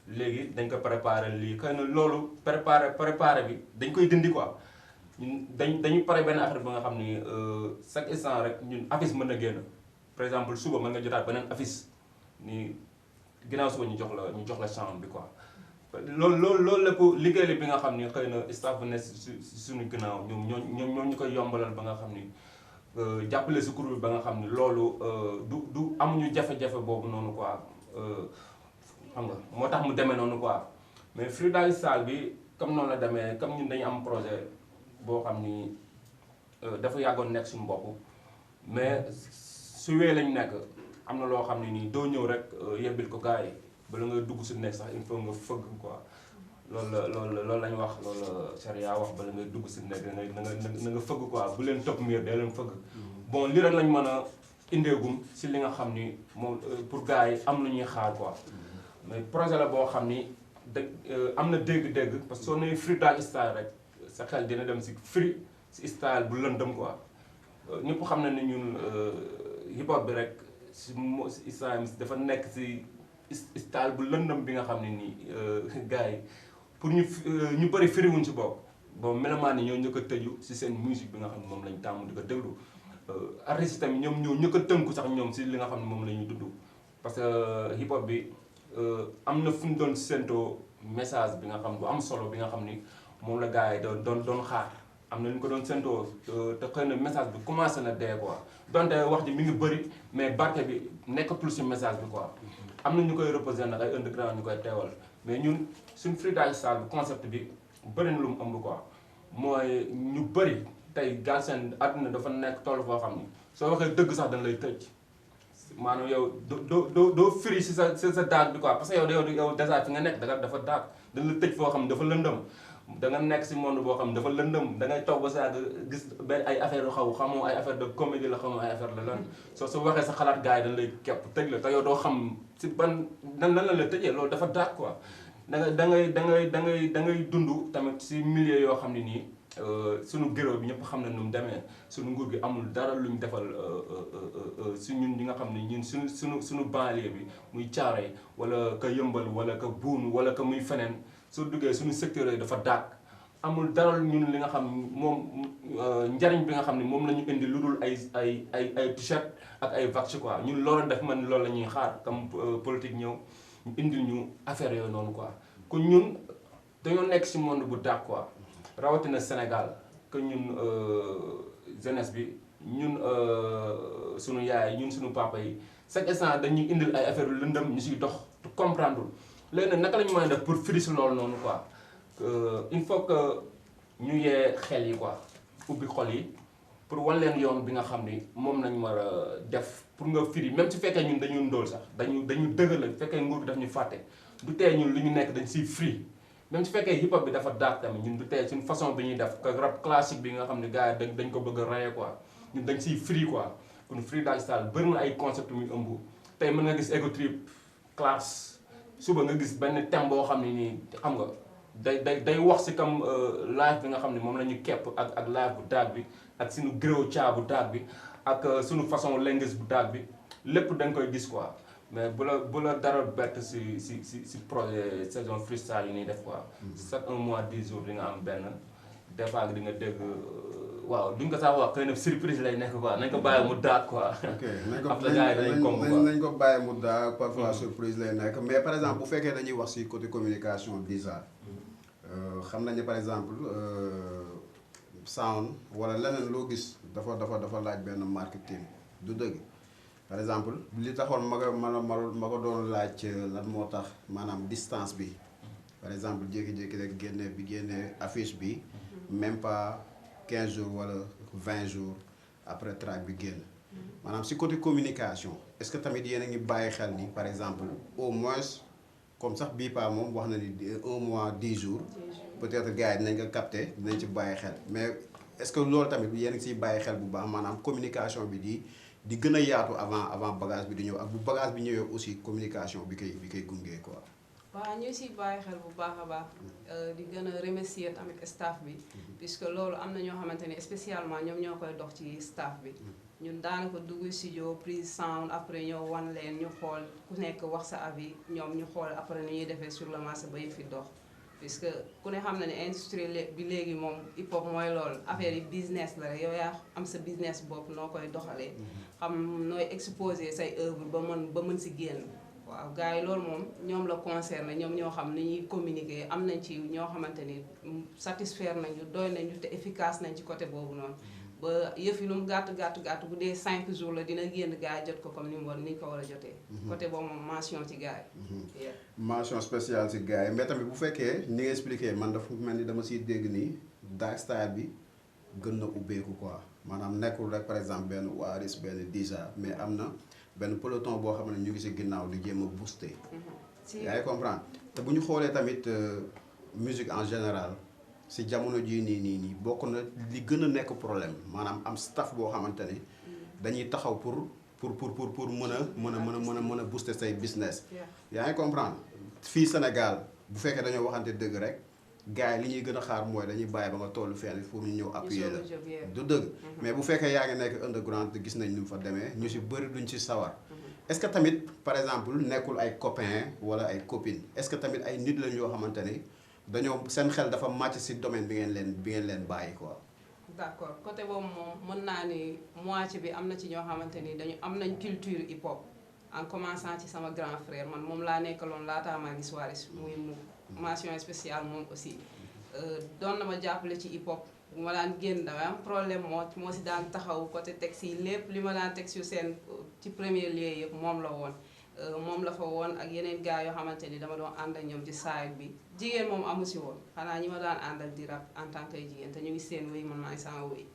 léegi dañ ko préparé lii xëy na loolu préparé bi dañ koy dindi quoi ñun dañuy pare benn affaire ba nga xam ni chaque instant rek ñun affiche mën na génn par exemple suba mën nga jotaat beneen affiche ni ginnaaw suba ñu jox la chambre bi quoi loolu lépp liggéey bi nga xam ni xëy na staff bu ne si suñu ginnaaw ñoom ñu koy yombalal ba nga xam ni jàppale si kuréel ba nga xam ni loolu du amuñu jafe-jafe boobu noonu quoi xam nga moo tax mu demee noonu quoi mais freestyle bi comme noonu la demee comme ñun dañu am projet boo xam ni dafa yàggoon nekk suñu bopp mais su wee lañ nekk am na loo xam ne nii doo ñëw rek yebbil ko gars yi bala nga dugg su nekk sax il faut nga fëgg quoi loolu lañ wax loolu la charia wax bala ngay dugg si nekk na nga fëgg quoi bu leen topp miir day leen fëgg bon li rek lañ mën a indeegum si li nga xam ni moom pour gars yi am lu ñuy xaar quoi mais projet la boo xam ni am na dégg-dégg parce que soo nee freestyle style rek sa xel dina dem si free si style bu lëndëm quoi ñëpp xam na ne ñun hip hop bi rek si style dafa nekk si style bu lëndëm bi nga xam ne nii gars yi pour ñu bëri firiwuñ si bopp bon mélomane yi ñoo ñëkk a tëju si seen musique bi nga xam ne moom lañ tàmm di ko déglu artistes yi tamit ñoom ñoo ñëkk a tënku sax ñoom si li nga xam ne moom la ñuy dund parce que hip hop bi am na fu ñu doon séentoo message bi nga xam bu am solo bi nga xam ni moom la gars yi doon xaar am na lu ñu ko doon séentoo te xëy na message bi commencé na dee quoi donte wax ji mi ngi bëri mais barke bi nekkatul si message bi quoi am na ñu koy reposer nag ay underground ñu koy teewal mais ñun suñ freestyle style bi concept bi bëri na lu mu ëmb quoi mooy ñu bëri tey Galsen àdduna dafa nekk toll foo xam ni soo waxee dëgg sax dañ lay tëj maanaam yow doo firi si sa daag bi quoi parce que yow dèjà fi nga nekk dafa daag dañ la tëj foo xam ne dafa lëndëm da nga nekk si monde boo xam ne dafa lëndëm da ngay toog ba saa gis benn ay affaire yu xamoo ay affaire de comédie la xamoo ay affaire la lan soo waxee sa xalaat gars yi dañ lay kepp tëj la te yow doo xam si ban nan la tëjee loolu dafa daag quoi da ngay dund tamit si milieu yoo xam ne nii suñu géro bi ñëpp xam na nu mu demee suñu nguur gi amul dara luñ defal si ñun ñi nga xam ne ñun suñu banlieue bi muy Thiaroye wala ka Yëmbal wala ka Buun wala ka muy feneen soo duggee suñu secteur yi dafa daag amul dara ñun li nga xam moom njariñ bi nga xam ne moom la ñu indi lu dul ay t-shirt ak ay vax quoi ñun loolu def man loolu la ñuy xaar comme politique ñëw ñu indil ñu affaire yooyu noonu quoi kon ñun dañoo nekk si monde bu daag quoi rawatina Sénégal que ñun jeunesse bi ñun sunu yaay ñun sunu papa yi chaque instant dañuy indil ay affaire yu lëndëm ñu siy dox te comprendre léegi nag naka la ñu mën a def pour firi si loolu noonu quoi il faut que ñu yee xel yi quoi ubbi xol yi pour wan leen yoon bi nga xam ni moom lañ war a def pour nga firi même su fekkee ñun dañu ndóol sax dañu dëgër la bu fekkee nguur bi daf ñu fàtte du tee ñun lu ñu nekk dañ siy free même su fekkee hip hop bi dafa daag tamit ñun du tee suñu façon bi ñuy def que rap classique bi nga xam ne gars yi dañ ko bëgg a raye quoi ñun dañ siy free quoi kon freestyle style bëri na ay concept muy ëmb tey mën nga gis ego trip classe suba nga gis benn thème boo xam ne nii xam nga day wax si comme live bi nga xam ne moom la ñu kepp ak live bu daag bi ak suñu gréo caa bu daag bi ak suñu façon lengues bu daag bi lépp dañ koy gis quoi mais bu la dara bett si projet saison freestyle yi ñuy def quoi chaque 1 mois 10 jours di nga am benn des fois di nga dégg waaw duñ ko sax wax xëy na surprise lay nekk quoi nañ ko bàyyi mu daag quoi. ok nañ ko bàyyi mu daag parfois surprise lay nekk mais par exemple bu fekkee dañuy wax si côté communication bizarre xam nañu par exemple sound wala leneen loo gis dafa laaj benn marketing du dëgg par exemple li taxoon ma ko doon laaj lan moo tax maanaam distance bi par exemple jékki-jékki rek génne affiche bi même pas 15 jours wala 20 jours après track bi génn maanaam si côté communication est-ce que tamit yéen a ngi bàyyi xel ni par exemple au moins comme sax bii pas moom wax na ni 1 mois 10 jours peut-être gars yi dinañ ko capter dinañ ci bàyyi xel mais est-ce que loolu tamit yéen a ngi siy bàyyi xel bu baax maanaam communication bi di gën a yaatu avant bagage bi di ñëw ak bu bagage bi ñëwee aussi communication bi koy gungee quoi. waaw ñu si bàyyi xel bu baax a baax di gën a remercier tamit staff bi puisque loolu am na ñoo xamante ne spécialement ñoom ñoo koy dox ci staff bi ñun daanaka dugg studio prise sound après ñoo wan leen ñu xool ku nekk wax sa avis ñoom ñu xool après ni ñuy defee sur le marché ba yëf fi dox puisque ku ne xam na ne industrie bi léegi moom hip hop mooy loolu affaire yi business la rek yow yaa am sa business bopp noo koy doxalee xam nooy exposer say œuvre ba mën si génn waaw gars yi loolu moom ñoom la concerné ñoom ñoo xam ni ñuy communiquer am nañ ci ñoo xamante ni satisfaire nañu doy nañu te efficace nañ ci côté boobu noonu ba yëf yi lu mu gàtt bu dee 5 jours la dina génn gars yi jot ko comme ni ñu ko war a jotee. côté boobu moom mention ci gars yi. mention spéciale ci gars yi mais tamit bu fekkee ni nga expliqué man dafa mel ni dama siy dégg nii Dark Style bi gën na ubbeeku quoi maanaam nekkul rek par exemple benn Waris benn Dija mais am na benn peloton boo xam ne ñu ngi si ginnaaw di jéem a booster. yaa ngi comprendre te bu ñu xoolee tamit musique en général si jamono jii nii bokk na li gën a nekk problème maanaam am staff boo xamante ni dañuy taxaw pour mën a booster say business. yaa ngi comprendre fii Sénégal bu fekkee dañoo waxante dëgg rek gars yi li ñuy gën a xaar mooy dañuy bàyyi ba nga tollu fenn pour ñu ñëw appuyer la du dëgg mais bu fekkee yaa ngi nekk underground gis nañ ni mu fa demee ñu si bëri duñ ci sawar est-ce que tamit par exemple nekkul ay copains wala ay copines est-ce que tamit ay nit lañ yoo xamante ni dañoo seen xel dafa màcc si domaine bi ngeen leen bàyyi quoi. d'accord côté boobu moom mën naa ni moitié bi am na ci ñoo xamante ni dañu am nañ culture hip hop en commençant ci sama grand frère man moom laa nekkaloon laataa maa gis Waris muy mu mention spéciale moom aussi doon na ma jàppale ci hip hop bu ma daan génn damay am problème moo si daan taxaw côté texte yi lépp li ma daan texte yu seen ci premier lieu yëpp moom la woon moom la fa woon ak yeneen gars yoo xamante ni dama doon ànd ak ñoom ci side bi jigéen moom amu si woon xanaa ñi ma daan àndal di rap en tant que jigéen te ñu ngi seen wéy man maa ngi sama wéy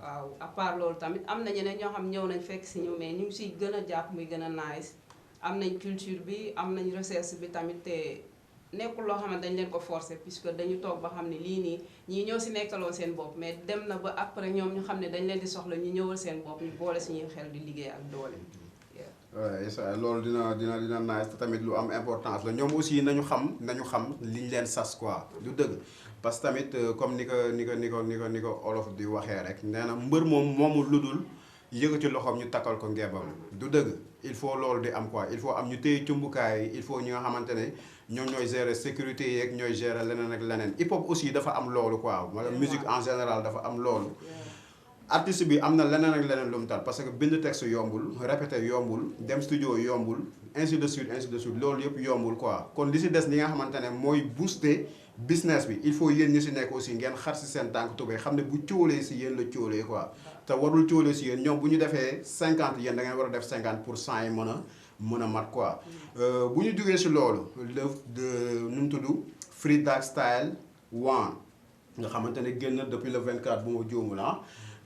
waaw à part loolu tamit am na ñeneen ñoo xam ñëw nañ fekk si ñu mais ñu ngi siy gën a jàpp muy gën a nice am nañ culture bi am nañ recherche bi tamit te nekkul loo xam ne dañ leen ko forcer puisque dañu toog ba xam ne lii nii ñii ñëw si nekkaloon seen bopp mais dem na ba après ñoom ñu xam ne dañ leen di soxla ñu ñëwal seen bopp ñu boole suñuy xel di liggéey ak doole. waaw loolu dina nice te tamit lu am importance la ñoom aussi nañu xam liñ leen sas quoi du dëgg parce que tamit comme ni ko olof di waxee rek nee na mbër moomul ludul yëkkati loxoom ñu takkal ko ngebam du dëgg il faut loolu di am quoi il faut am ñu téye cumbukaay yi il faut ñi nga xamante ne ñoom ñooy gérer sécurité yeeg ñooy gérer leneen ak leneen hip hop aussi dafa am loolu quoi wala musique en général dafa am loolu artiste bi am na leneen ak leneen lu mu tal parce que bind texte yombul répéter yombul dem studio yombul ainsi de suite loolu yëpp yombul quoi kon li si des li nga xamante ne mooy booster business bi il faut yéen ñi si nekk aussi ngeen xar si seen tànk tubéy xam ne bu cóolee si yéen la cóolee quoi te warul cóolee si yéen ñoom bu ñu defee 50 yéen da ngeen war a def 50% yi mën a mat quoi bu ñu jógee si loolu nu mu tudd Free Dark Style 1 nga xamante ne génn depuis le 24 bu ma juumul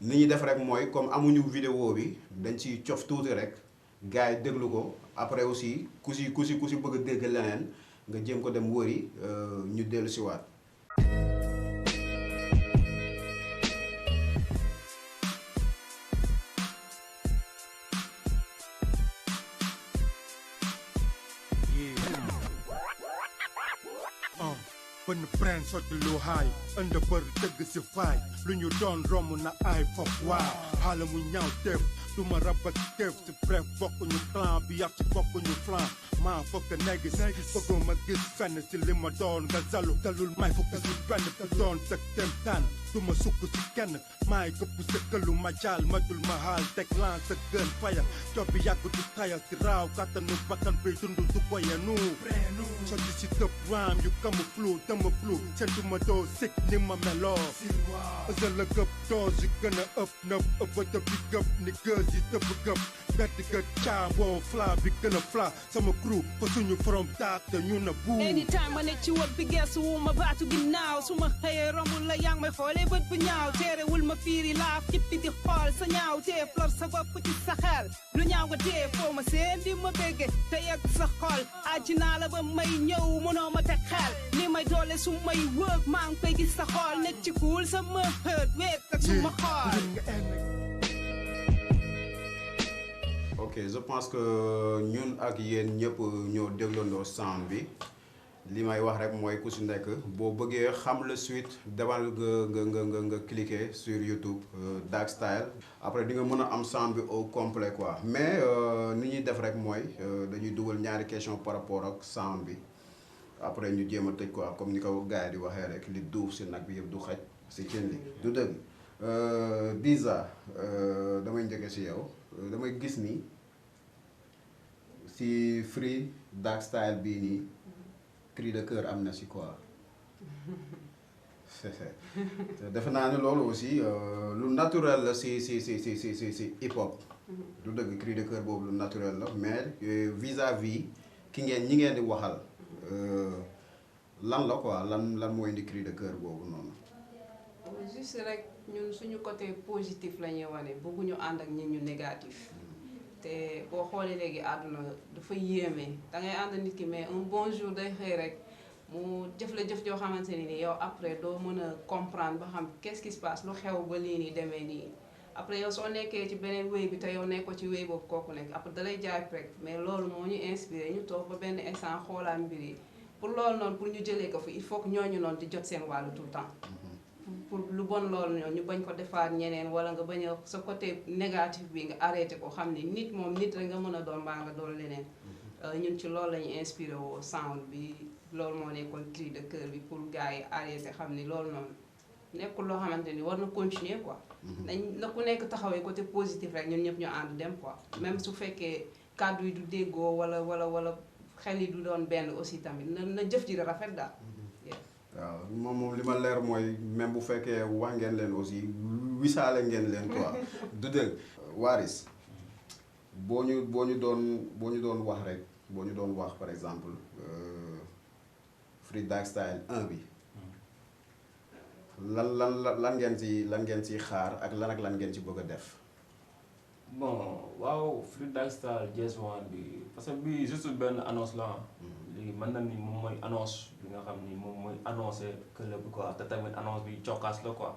ni ñuy def rek mooy comme amuñu vidéo bi dañ ciy cof tuuti rek gars yi déglu ko après aussi ku si bëgg a dégg leneen nga jéem ko dem wëri ñu dellu si waat. When the brand sotti lu high ënd bër dëgg si faay lu ñu doon romb na ay fop waaw xaala mu ñaaw teef du ma rab ak teef si bref bokkuñu clan bi yàq ci bokkuñu flan maa fokk negis bëggoo ma gis fenn si li ma doon nga zalu talul may fokk si benn ku doon sa temtaan du ma sukk si kenn maay këpp sa këlu ma jaal ma dul ma xaal teg lan sa gën faya job bi yàgg du taya si raaw kattanu bakkan bi dund du ko yenu sotti si tëb raam yu camouflou dama flou sentu ma doo sik ni ma meloo ësal la gëp doos yu gën a ëpp nëb ëppata bi gëp ni gës yi tëb gëp bett gët caamboo fla bi gën a fla sama crew fa suñu from taak te ñu na buu anytime ma nekk ci wër bi geesu wu ma baatu ginnaaw su ma xëyee romb la yaa ngi may xoolee bët bu ñaaw teerewul ma fiiri laaf kippi di xool sa ñaaw tee flor sa bopp ci sa xel lu ñaaw nga tee foo ma seen di ma bégge te yegg sa xol aji naa la ba may ñëw mënoo ma teg xel li may doole su may wëg maa ngi koy gis sa xool nekk ci kuul sa ma hët weet ak su ma xool ok je pense que ñun ak yéen ñëpp ñoo déglandoo sound bi li may wax rek mooy ku si nekk boo bëggee xam la suite demal nga cliquer sur YouTube Dark Style après di nga mën a am sound bi au complet quoi mais ni ñuy def rek mooy dañuy dugal ñaari question par rapport ak sound bi après ñu jéem a tëj quoi comme ni ko gars yi di waxee rek li duuf si nag bi yëpp du xaj si cin li du dëgg Dija damay njëkke si yow damay gis ni si Free dark style bii nii cri de cœur am na si quoi te defe naa ne loolu aussi lu naturel la si hip hop du dëgg cri de cœur boobu lu naturel la mais vis-à-vis ki ngeen ñi ngeen di waxal lan la quoi lan mooy indi cri de cœur boobu noonu. juste rek ñun suñu côté positif la ñuy wane bëgguñu ànd ak ñi ñu négatif te boo xoolee léegi àdduna dafa yéeme da ngay ànd nit ki mais un bon jour day xëy rek mu jëf la jëf joo xamante ni yow après doo mën a comprendre ba xam qu'est-ce qui se passe lu xew ba lii nii demee nii après yow soo nekkee ci beneen wéy bi te yow nekkoo ci wéy boobu kooku nekk après dalay jaay rek mais loolu moo ñu inspiré ñu toog ba benn instant xoolaat mbir yi pour loolu noonu pour ñu jëlee ko fi il faut que ñooñu noonu di jot seen wàllu tout le temps pour lu bon loolu ñoom ñu bañ ko defaat ñeneen wala nga bañ a sa côté négatif bi nga arrêté ko xam ne nit moom nit rek nga mën a doon mbaa nga doon leneen ñun ci loolu la ñu inspiré woo sound bi loolu moo nekkoon cri de cœur bi pour gars yi arrêté xam ni loolu noonu nekkul loo xamante ni war na continuer quoi dañ na ku nekk taxawee côté positif rek ñun ñëpp ñu ànd dem quoi même su fekkee kàddu yi du déggoo wala xel yi du doon benn aussi tamit na jëf ji rafet daal waaw moom li ma leer mooy même bu fekkee wax ngeen leen aussi wisaale ngeen leen quoi du dëgg Waris boo ñu doon wax rek boo ñu doon wax par exemple Free Dark Style 1 bi lan ngeen ci xaar ak lan ngeen ci bëgg a def. bon waaw Free Dark Style Jazz One bi parce que bii juste benn annonce la léegi mën na ni moom mooy annonce bi nga xam ni moom mooy annoncé que la bi quoi te tamit annonce bi cokkaas la quoi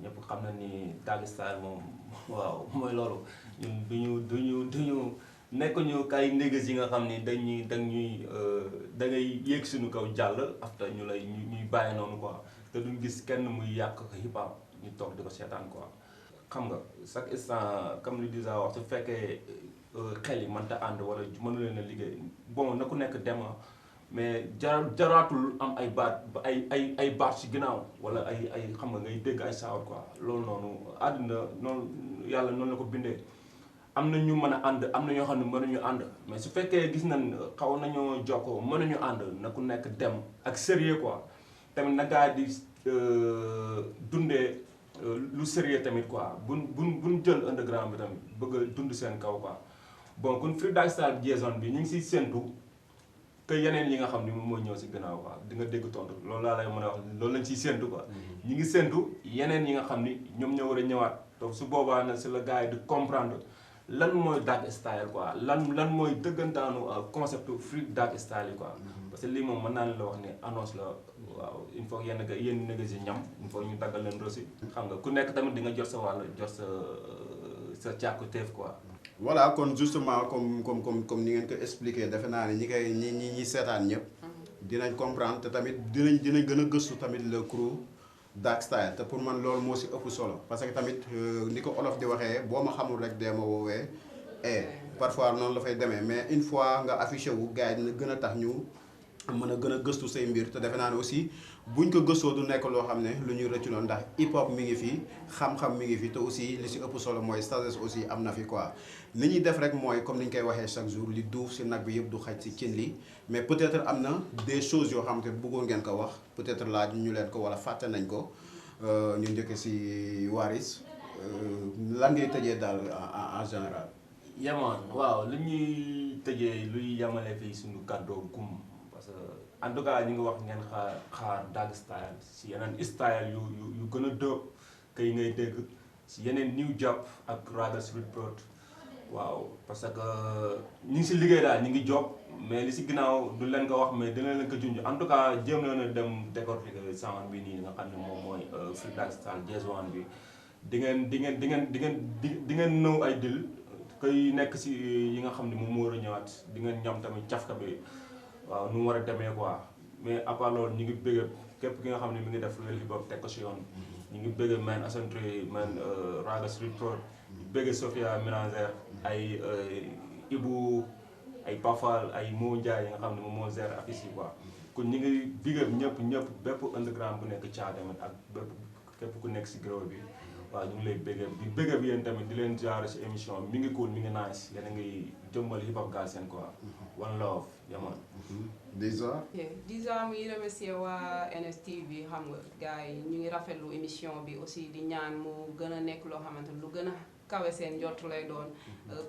ñëpp xam na ni Dark Style moom waaw mooy loolu ñun duñu nekk ñu kay négas yi nga xam ni dañuy da ngay yéeg suñu kaw jàll after ñu lay ñuy bàyyi noonu quoi te duñ gis kenn muy yàq hip hop ñu toog di ko seetaan quoi xam nga chaque instant comme li disa wax su fekkee xel yi mënta ànd wala mënu leen a liggéey bon na ku nekk dem mais jaraatul am ay baat ay baat ci ginnaaw wala ay xam nga ngay dégg ay saawar quoi loolu noonu àddina noonu yàlla noonu la ko bindee am na ñu mën a ànd am na ñoo xam ne mënuñu ànd mais su fekkee gis nañ xaw nañoo jokkoo mënuñu ànd na ku nekk dem ak sérieux quoi tamit na gaa di dundee lu sérieux tamit quoi buñ jël underground bi tamit bëgg a dund seen kaw quoi bon kon Free Dark Style Jazz One bi ñu ngi siy séntu que yeneen yi nga xam ni moom mooy ñëw si gannaaw quoi di nga dégg tontu loolu laa lay mën a wax loolu lañ siy séntu quoi ñu ngi séntu yeneen yi nga xam ni ñoom ñoo war a ñëwaat donc su boobaa nag si la gars yi di comprendre lan mooy Dark Style quoi lan mooy dëggantaanu concept Free Dark Style yi quoi parce que lii moom mën naa leen la wax ne annonce la waaw il faut yéen négocier ñam il faut ñu taggal leen reçu xam nga ku nekk tamit di nga jot sa wàll jot sa càkku teef quoi. voilà kon justement comme ni ngeen ko expliqué defe naa ne ñi seetaan ñëpp dinañ comprendre te tamit dinañ gën a gëstu tamit le crew Dark Style te pour man loolu moo si ëpp solo parce que tamit ni ko olof di waxee boo ma xamul rek dee ma woowee parfois noonu la fay demee mais une fois nga affiché wu gars yi dina gën a tax ñu mën a gën a gëstu say mbir te defe naa ne aussi buñ ko gëstoo du nekk loo xam ne lu ñuy rëccu loon ndax hip hop mi ngi fi xam-xam mi ngi fi te aussi li si ëpp solo mooy sagesse aussi am na fi quoi li ñuy def rek mooy comme ni ñu koy waxee chaque jour li duuf si nag bi yëpp du xaj si cin li mais peut-être am na des choses yoo xam te bëggoon ngeen ko wax peut-être laaj ñu leen ko wala fàtte nañ ko ñu njëkk si Waris lan ngay tëjee daal en général. yamaan waaw li ñuy tëjee luy yamale fii suñu kàddoo gum parce que en tout cas ñu ngi wax ngeen xaar Dark Style si yeneen style yu gën a dëpp kay ngay dégg si yeneen new job ak Raga Street Prod waaw parce que ñu ngi si liggéey daal ñu ngi job mais li si ginnaaw du leen ko wax mais dina leen ko junj en tout cas jéem na na dem décortiquer sound bi nii nga xam ne moom mooy Free Dark Style Jazz One bi di ngeen nëw ay dil koy nekk si yi nga xam ne moom moo war a ñëwaat di ngeen ñam tamit cafka bi waaw nu mu war a demee quoi mais à part loolu ñu ngi bëgg képp ki nga xam ne mi ngi def real hip hop teg ko si yoon ñu ngi bëgg man Asantri man Raga Street Prod bëgg Sophia Ménagère ay Ibu ay Pafal ay Mo Ndiaye yi nga xam ne moom moo gère affiche yi quoi kon ñu ngi bëgg ñëpp bépp underground bu nekk caa tamit ak bépp képp ku nekk si gréw bi waaw ñu ngi lay bëggee di bëggee bi yéen tamit di leen jaare si émission mi ngi cool mi ngi nice yéen a ngi jëmmal hip hop Galsen quoi one love yaman déjà déjà muy remercier waa NSTV xam nga gars yi ñu ngi rafetlu émission bi aussi di ñaan mu gën a nekk loo xamante lu gën a kawe seen njort lay doon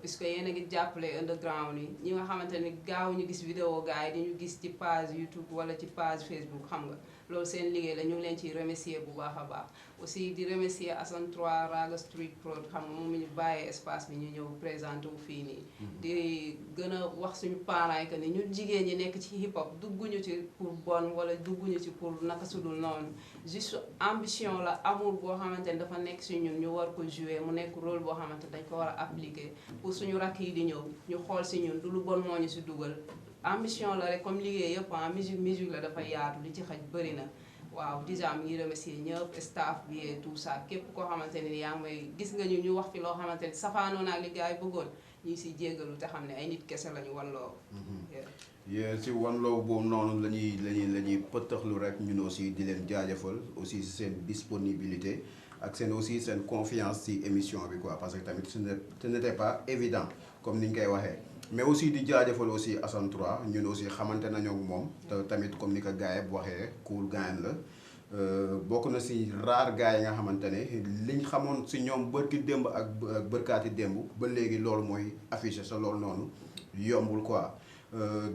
puisque yéen a ngi jàppale underground yi ñi nga xamante ni gaaw ñu gis vidéo gars yi di ñu gis ci page YouTube wala ci page Facebook xam nga loolu seen liggéey la ñu ngi leen ciy remercier bu baax a baax aussi di remercier Assane 3 Raga Street Prod xam nga moom mi ñu bàyyee espace bi ñu ñëw présenté wu fii nii di gën a wax suñu parents yi que ni ñun jigéen ñi nekk ci hip hop dugguñu ci pour bon wala dugguñu ci pour naka sudul noonu juste ambition la amour boo xamante ni dafa nekk si ñun ñu war ko jouer mu nekk rôle boo xamante dañ ko war a appliquer pour suñu rakk yi di ñëw ñu xool si ñun du lu bon moo ñu si dugal ambition la rek comme liggéey yëpp musique la dafa yaatu li ci xaj bëri na waaw déjà mi ngi remercier ñëpp staff bi et tout ça képp koo xamante ni yaa ngi may gis nga ñu wax fi loo xamante ni safaanoo naa li gars yi bëggoon ñu ngi siy jéggalu te xam ne ay nit kese lañu walloo yéen si One Love boobu noonu la ñuy pëttaxlu rek ñun aussi di leen jaajëfal aussi si seen disponibilité ak seen aussi seen confiance si émission bi quoi parce que tamit ce n'était pas évident comme ni ñu koy waxee mais aussi di jaajëfal aussi Assane 3 ñun aussi xamante nañoo ak moom te tamit comme ni ko gars yi waxee cool gaañ la bokk na si rare gars yi nga xamante ne liñ xamoon si ñoom bërki démb ak bërkaati démb ba léegi loolu mooy affiché sa loolu noonu yombul quoi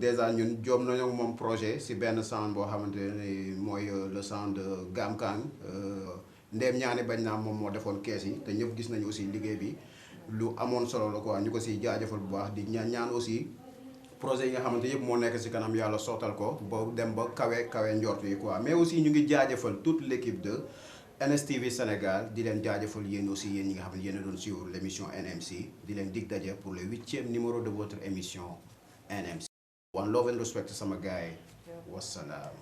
déjà ñun joom nañu ak moom projet si benn sound boo xamante ne mooy le sound de Gamkang ndeem ñaani bañ naa moom moo defoon kees yi te ñëpp gis nañu aussi liggéey bi lu amoon solo la quoi ñu ko si jaajëfal bu baax di ñaan aussi projet yi nga xamante yëpp moo nekk si kanam yàlla sottal ko ba dem ba kawe njort yi quoi mais aussi ñu ngi jaajëfal toute l'équipe de NSTV Sénégal di leen jaajëfal yéen aussi yéen ñi nga xam ne yéen a doon suivre l'émission NMC di leen dig daje pour le 8e numéro de votre émission NMC One Love and Respect sama gars yi wasalaam